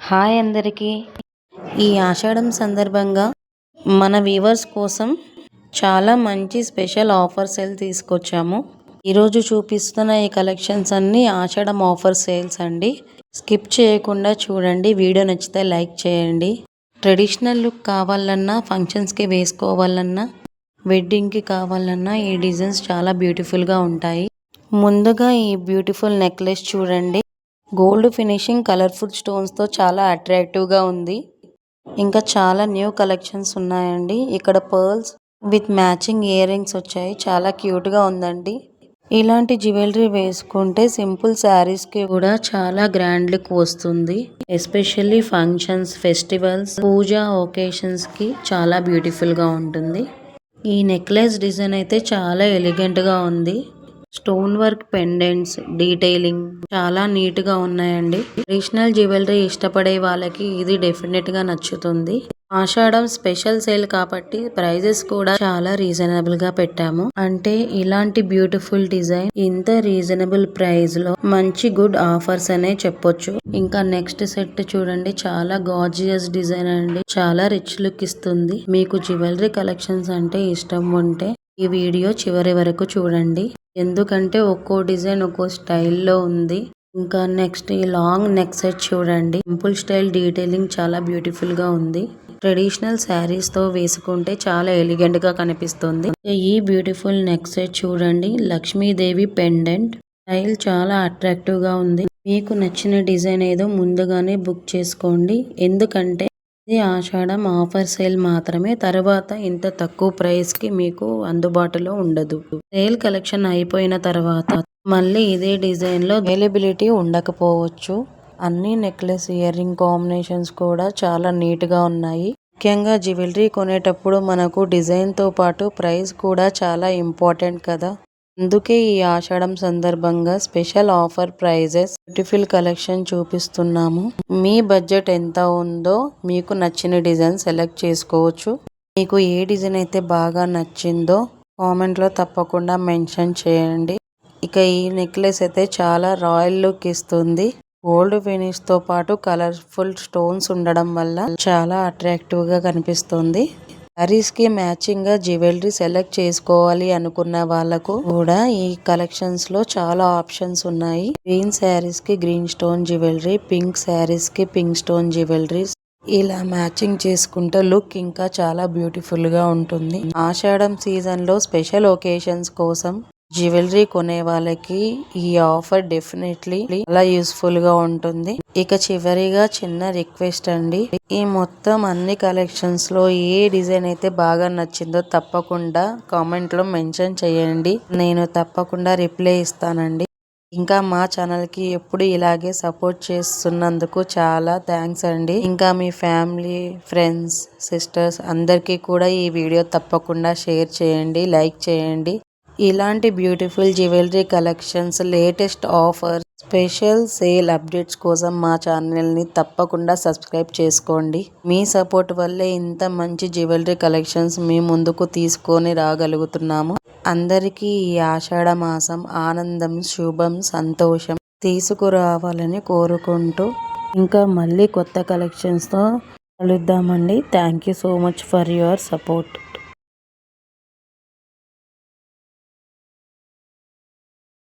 Hi అందరికీ. ఈ ఆషాఢం సందర్భంగా మన వ్యూవర్స్ కోసం చాలా మంచి స్పెషల్ ఆఫర్ సేల్ తీసుకొచ్చాము. ఈరోజు చూపిస్తున్న ఈ కలెక్షన్స్ అన్నీ ఆషాఢం ఆఫర్ సేల్స్ అండి. స్కిప్ చేయకుండా చూడండి. వీడియో నచ్చితే లైక్ చేయండి. ట్రెడిషనల్ లుక్ కావాలన్నా, ఫంక్షన్స్కి వేసుకోవాలన్నా, వెడ్డింగ్కి కావాలన్నా ఈ డిజైన్స్ చాలా బ్యూటిఫుల్గా ఉంటాయి. ముందుగా ఈ బ్యూటిఫుల్ నెక్లెస్ చూడండి. గోల్డ్ ఫినిషింగ్ కలర్ఫుల్ స్టోన్స్తో చాలా అట్రాక్టివ్గా ఉంది. ఇంకా చాలా న్యూ కలెక్షన్స్ ఉన్నాయండి. ఇక్కడ pearls with matching ear rings వచ్చాయి. చాలా క్యూట్గా ఉందండి. ఇలాంటి జ్యువెలరీ వేసుకుంటే సింపుల్ శారీస్కి కూడా చాలా గ్రాండ్ లుక్ వస్తుంది. ఎస్పెషల్లీ ఫంక్షన్స్, ఫెస్టివల్స్, పూజా ఒకేషన్స్కి చాలా బ్యూటిఫుల్గా ఉంటుంది. ఈ నెక్లెస్ డిజైన్ అయితే చాలా ఎలిగెంట్గా ఉంది. స్టోన్ వర్క్, పెండెంట్స్, డీటెయిలింగ్ చాలా నీట్గా ఉన్నాయండి. ట్రెడిషనల్ జ్యువెలరీ ఇష్టపడే వాళ్ళకి ఇది డెఫినెట్గా నచ్చుతుంది. ఆషాఢం స్పెషల్ సేల్ కాబట్టి ప్రైజెస్ కూడా చాలా రీజనబుల్ గా పెట్టాము. అంటే ఇలాంటి బ్యూటిఫుల్ డిజైన్ ఇంత రీజనబుల్ ప్రైస్ లో మంచి గుడ్ ఆఫర్స్ అనే చెప్పొచ్చు. ఇంకా నెక్స్ట్ సెట్ చూడండి. చాలా గార్జియస్ డిజైన్ అండి. చాలా రిచ్ లుక్ ఇస్తుంది. మీకు జ్యువెలరీ కలెక్షన్స్ అంటే ఇష్టం ఉంటే ఈ వీడియో చివరి వరకు చూడండి. ఎందుకంటే ఒక్కో డిజైన్ ఒక్కో స్టైల్లో ఉంది. ఇంకా నెక్స్ట్ ఈ లాంగ్ నెక్ సెట్ చూడండి. సింపుల్ స్టైల్ డీటెయిలింగ్ చాలా బ్యూటిఫుల్ గా ఉంది. ట్రెడిషనల్ శారీస్ తో వేసుకుంటే చాలా ఎలిగెంట్ గా కనిపిస్తుంది. ఈ బ్యూటిఫుల్ నెక్ సెట్ చూడండి. లక్ష్మీదేవి పెండెంట్ స్టైల్ చాలా అట్రాక్టివ్ గా ఉంది. మీకు నచ్చిన డిజైన్ ఏదో ముందుగానే బుక్ చేసుకోండి. ఎందుకంటే ఇది ఆషాఢం ఆఫర్ సేల్ మాత్రమే. తర్వాత ఇంత తక్కువ ప్రైస్ కి మీకు అందుబాటులో ఉండదు. సేల్ కలెక్షన్ అయిపోయిన తర్వాత మళ్ళీ ఇదే డిజైన్ లో అవైలబిలిటీ ఉండకపోవచ్చు. అన్ని నెక్లెస్, ఇయర్ రింగ్ కాంబినేషన్స్ కూడా చాలా నీట్ గా ఉన్నాయి. ముఖ్యంగా జ్యువెలరీ కొనేటప్పుడు మనకు డిజైన్ తో పాటు ప్రైస్ కూడా చాలా ఇంపార్టెంట్ కదా. అందుకే ఈ ఆషాఢం సందర్భంగా special offer prizes beautiful collection చూపిస్తున్నాము. మీ బడ్జెట్ ఎంత ఉందో మీకు నచ్చిన డిజైన్ సెలెక్ట్ చేసుకోవచ్చు. మీకు ఏ డిజైన్ అయితే బాగా నచ్చిందో కామెంట్ లో తప్పకుండా మెన్షన్ చేయండి. ఇక ఈ నెక్లెస్ అయితే చాలా రాయల్ లుక్ ఇస్తుంది. గోల్డ్ ఫినిష్ తో పాటు కలర్ఫుల్ స్టోన్స్ ఉండడం వల్ల చాలా అట్రాక్టివ్ గా కనిపిస్తుంది. శారీస్ కి మ్యాచింగ్ గా జ్యువెలరీ సెలెక్ట్ చేసుకోవాలి అనుకున్న వాళ్ళకు కూడా ఈ కలెక్షన్స్ లో చాలా ఆప్షన్స్ ఉన్నాయి. గ్రీన్ శారీస్ కి green stone jewellery, pink saris కి పింక్ స్టోన్ జ్యువెలరీ ఇలా మ్యాచింగ్ చేసుకుంటే లుక్ ఇంకా చాలా బ్యూటిఫుల్ గా ఉంటుంది. ఆషాఢం సీజన్ లో స్పెషల్ ఒకేషన్స్ కోసం జ్యువెలరీ కొనే వాళ్ళకి ఈ ఆఫర్ డెఫినెట్లీ చాలా యూస్ఫుల్ గా ఉంటుంది. ఇక చివరిగా చిన్న రిక్వెస్ట్ అండి. ఈ మొత్తం అన్ని కలెక్షన్స్ లో ఏ డిజైన్ అయితే బాగా నచ్చిందో తప్పకుండా కామెంట్ లో మెన్షన్ చేయండి. నేను తప్పకుండా రిప్లై ఇస్తానండి. ఇంకా మా ఛానల్ కి ఎప్పుడు ఇలాగే సపోర్ట్ చేస్తున్నందుకు చాలా థ్యాంక్స్ అండి. ఇంకా మీ ఫ్యామిలీ, ఫ్రెండ్స్, సిస్టర్స్ అందరికీ కూడా ఈ వీడియో తప్పకుండా షేర్ చేయండి, లైక్ చేయండి. ఇలాంటి beautiful jewellery collections, latest offer, special sale updates కోసం మా ఛానల్ని తప్పకుండా సబ్స్క్రైబ్ చేసుకోండి. మీ సపోర్ట్ వల్లే ఇంత మంచి జ్యువెలరీ కలెక్షన్స్ మీ ముందుకు తీసుకొని రాగలుగుతున్నాము. అందరికీ ఈ ఆషాఢ మాసం ఆనందం, శుభం, సంతోషం తీసుకురావాలని కోరుకుంటూ ఇంకా మళ్ళీ కొత్త కలెక్షన్స్తో కలుద్దామండి. Thank you so much for your support.